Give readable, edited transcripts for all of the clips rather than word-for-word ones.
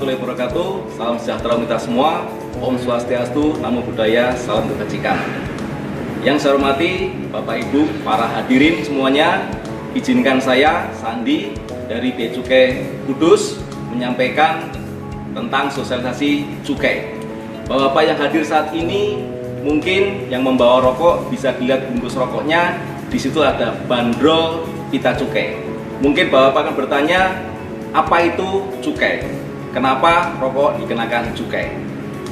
warahmatullahi wabarakatuh. Salam sejahtera kita semua. Om Swastiastu, Namo Buddhaya, salam kebajikan. Yang saya hormati Bapak Ibu, para hadirin semuanya, izinkan saya Sandi dari Bea Cukai Kudus menyampaikan tentang sosialisasi cukai. Bapak-bapak yang hadir saat ini, mungkin yang membawa rokok bisa dilihat bungkus rokoknya. Di situ ada bandrol pita cukai. Mungkin bapak-bapak akan bertanya, apa itu cukai? Kenapa rokok dikenakan cukai?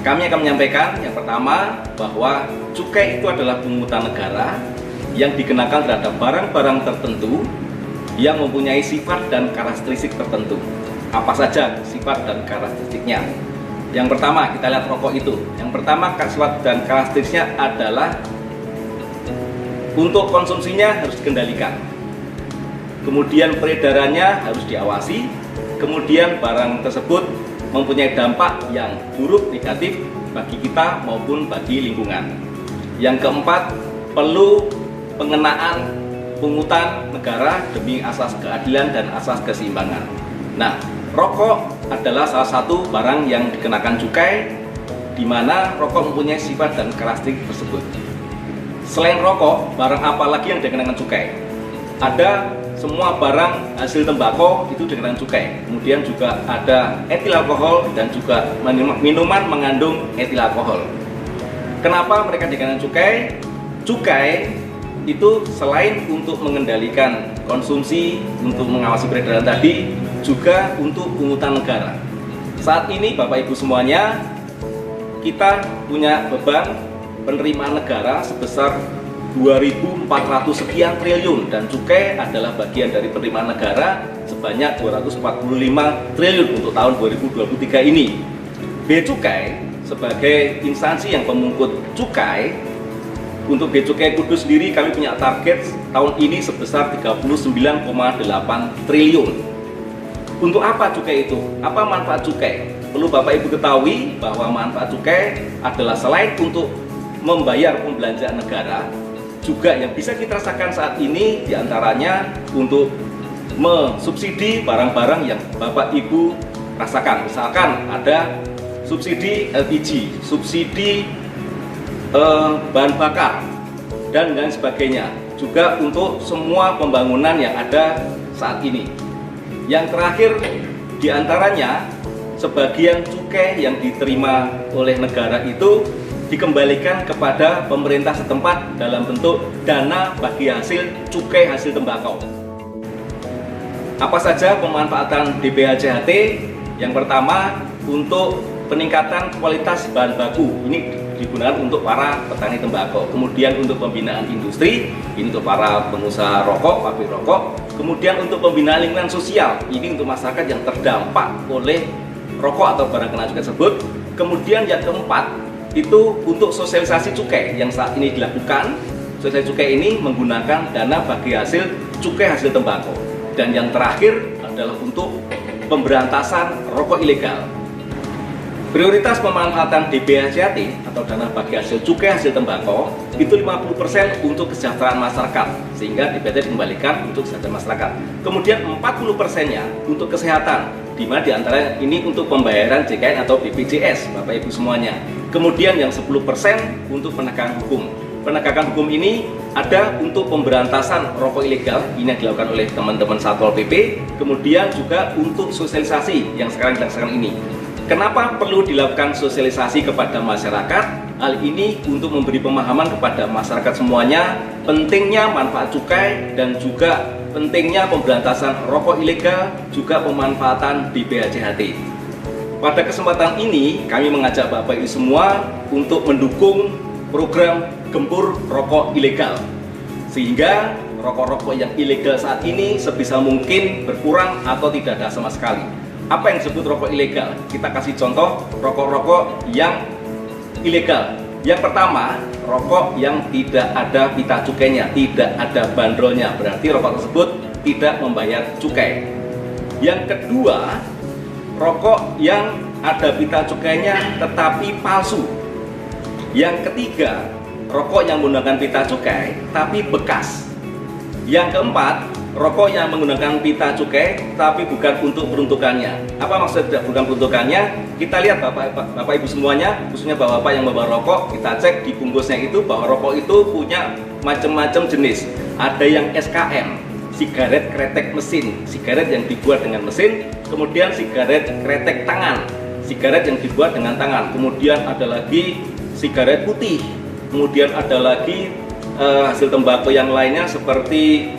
Kami akan menyampaikan yang pertama bahwa cukai itu adalah pungutan negara yang dikenakan terhadap barang-barang tertentu yang mempunyai sifat dan karakteristik tertentu. Apa saja sifat dan karakteristiknya? Yang pertama, kita lihat rokok itu. Yang pertama, sifat dan karakteristiknya adalah untuk konsumsinya harus dikendalikan. Kemudian peredarannya harus diawasi. Kemudian barang tersebut mempunyai dampak yang buruk negatif bagi kita maupun bagi lingkungan. Yang keempat, perlu pengenaan pungutan negara demi asas keadilan dan asas keseimbangan. Nah, rokok adalah salah satu barang yang dikenakan cukai, di mana rokok mempunyai sifat dan karakteristik tersebut. Selain rokok, barang apa lagi yang dikenakan cukai? Ada semua barang hasil tembakau itu dikenakan cukai. Kemudian juga ada etil alkohol dan juga minuman mengandung etil alkohol. Kenapa mereka dikenakan cukai? Cukai itu selain untuk mengendalikan konsumsi, untuk mengawasi peredaran tadi, juga untuk pungutan negara. Saat ini Bapak Ibu semuanya, kita punya beban penerimaan negara sebesar 2.400 sekian triliun, dan cukai adalah bagian dari penerimaan negara sebanyak 245 triliun untuk tahun 2023 ini. Bea Cukai sebagai instansi yang pemungut cukai, untuk Bea Cukai Kudus sendiri kami punya target tahun ini sebesar 39,8 triliun. Untuk apa cukai itu? Apa manfaat cukai? Perlu Bapak Ibu ketahui bahwa manfaat cukai adalah selain untuk membayar pembelanjaan negara, juga yang bisa kita rasakan saat ini diantaranya untuk mensubsidi barang-barang yang Bapak Ibu rasakan. Misalkan ada subsidi LPG, subsidi bahan bakar, dan lain sebagainya. Juga untuk semua pembangunan yang ada saat ini. Yang terakhir diantaranya, sebagian cukai yang diterima oleh negara itu dikembalikan kepada pemerintah setempat dalam bentuk dana bagi hasil cukai hasil tembakau. Apa saja pemanfaatan DBHJHT? Yang pertama, untuk peningkatan kualitas bahan baku. Ini digunakan untuk para petani tembakau. Kemudian untuk pembinaan industri, ini untuk para pengusaha rokok, pabrik rokok. Kemudian untuk pembinaan lingkungan sosial, ini untuk masyarakat yang terdampak oleh rokok atau barang kena cukai tersebut. Kemudian yang keempat, itu untuk sosialisasi cukai yang saat ini dilakukan. Sosialisasi cukai ini menggunakan dana bagi hasil cukai hasil tembakau. Dan yang terakhir adalah untuk pemberantasan rokok ilegal. Prioritas pemanfaatan DBHJHT atau dana bagi hasil cukai hasil tembakau itu 50% untuk kesejahteraan masyarakat, sehingga DBHJT dikembalikan untuk kesejahteraan masyarakat. Kemudian 40%-nya untuk kesehatan, di mana diantara ini untuk pembayaran JKN atau BPJS, Bapak Ibu semuanya. Kemudian yang 10% untuk penegakan hukum. Penegakan hukum ini ada untuk pemberantasan rokok ilegal, ini yang dilakukan oleh teman-teman Satpol PP. Kemudian juga untuk sosialisasi yang sekarang dilaksanakan ini. Kenapa perlu dilakukan sosialisasi kepada masyarakat? Hal ini untuk memberi pemahaman kepada masyarakat semuanya pentingnya manfaat cukai dan juga pentingnya pemberantasan rokok ilegal, juga pemanfaatan DBHJHT. Pada kesempatan ini kami mengajak Bapak Ibu semua untuk mendukung program Gempur Rokok Ilegal, sehingga rokok-rokok yang ilegal saat ini sebisa mungkin berkurang atau tidak ada sama sekali. Apa yang disebut rokok ilegal? Kita kasih contoh rokok-rokok yang ilegal. Yang pertama, rokok yang tidak ada pita cukainya, tidak ada bandrolnya, berarti rokok tersebut tidak membayar cukai. Yang kedua, rokok yang ada pita cukainya tetapi palsu. Yang ketiga, rokok yang menggunakan pita cukai tapi bekas. Yang keempat, rokok yang menggunakan pita cukai, tapi bukan untuk peruntukannya. Apa maksudnya bukan peruntukannya? Kita lihat Bapak Ibu semuanya, khususnya Bapak yang membawa rokok, kita cek di bungkusnya itu bahwa rokok itu punya macam-macam jenis. Ada yang SKM, sigaret kretek mesin, sigaret yang dibuat dengan mesin. Kemudian sigaret kretek tangan, sigaret yang dibuat dengan tangan. Kemudian ada lagi sigaret putih. Kemudian ada lagi hasil tembakau yang lainnya seperti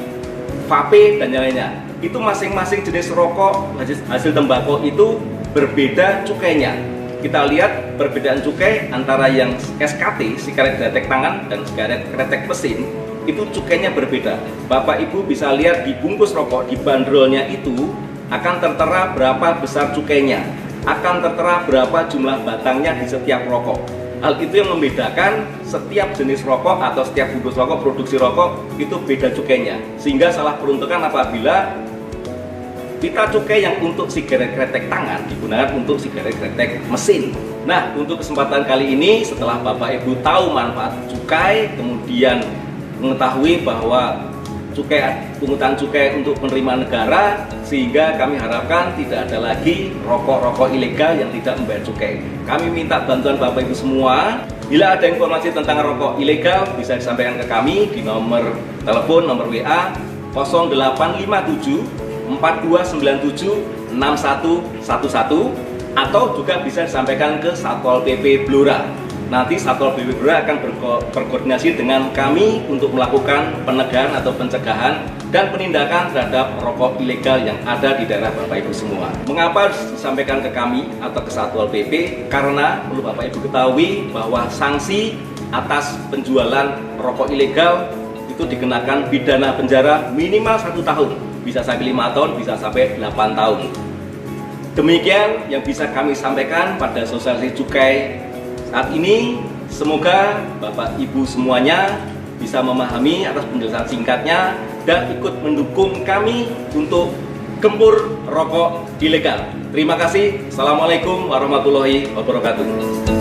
vape dan yang lainnya. Itu masing-masing jenis rokok hasil tembakau itu berbeda cukainya. Kita lihat perbedaan cukai antara yang SKT, sigaret kretek tangan, dan sigaret kretek mesin, itu cukainya berbeda. Bapak Ibu bisa lihat di bungkus rokok, di bandrolnya itu akan tertera berapa besar cukainya, akan tertera berapa jumlah batangnya di setiap rokok. Hal itu yang membedakan setiap jenis rokok atau setiap bungkus rokok, produksi rokok itu beda cukainya, sehingga salah peruntukan apabila pita cukai yang untuk sigaret kretek tangan digunakan untuk sigaret kretek mesin. Nah, untuk kesempatan kali ini, setelah Bapak Ibu tahu manfaat cukai, kemudian mengetahui bahwa pungutan cukai untuk penerimaan negara, sehingga kami harapkan tidak ada lagi rokok-rokok ilegal yang tidak membayar cukai. Kami minta bantuan Bapak Ibu semua. Bila ada informasi tentang rokok ilegal, bisa disampaikan ke kami di nomor telepon, nomor WA 0857 4297 6111, atau juga bisa disampaikan ke Satpol PP Blora. Nanti Satpol PP Blora akan berkoordinasi dengan kami untuk melakukan penegakan atau pencegahan dan penindakan terhadap rokok ilegal yang ada di daerah Bapak Ibu semua. Mengapa harus disampaikan ke kami atau ke Satpol PP? Karena perlu Bapak Ibu ketahui bahwa sanksi atas penjualan rokok ilegal itu dikenakan pidana penjara minimal 1 tahun, bisa sampai 5 tahun, bisa sampai 8 tahun. Demikian yang bisa kami sampaikan pada sosialisasi cukai saat ini. Semoga Bapak Ibu semuanya bisa memahami atas penjelasan singkatnya dan ikut mendukung kami untuk gempur rokok ilegal. Terima kasih. Assalamualaikum warahmatullahi wabarakatuh.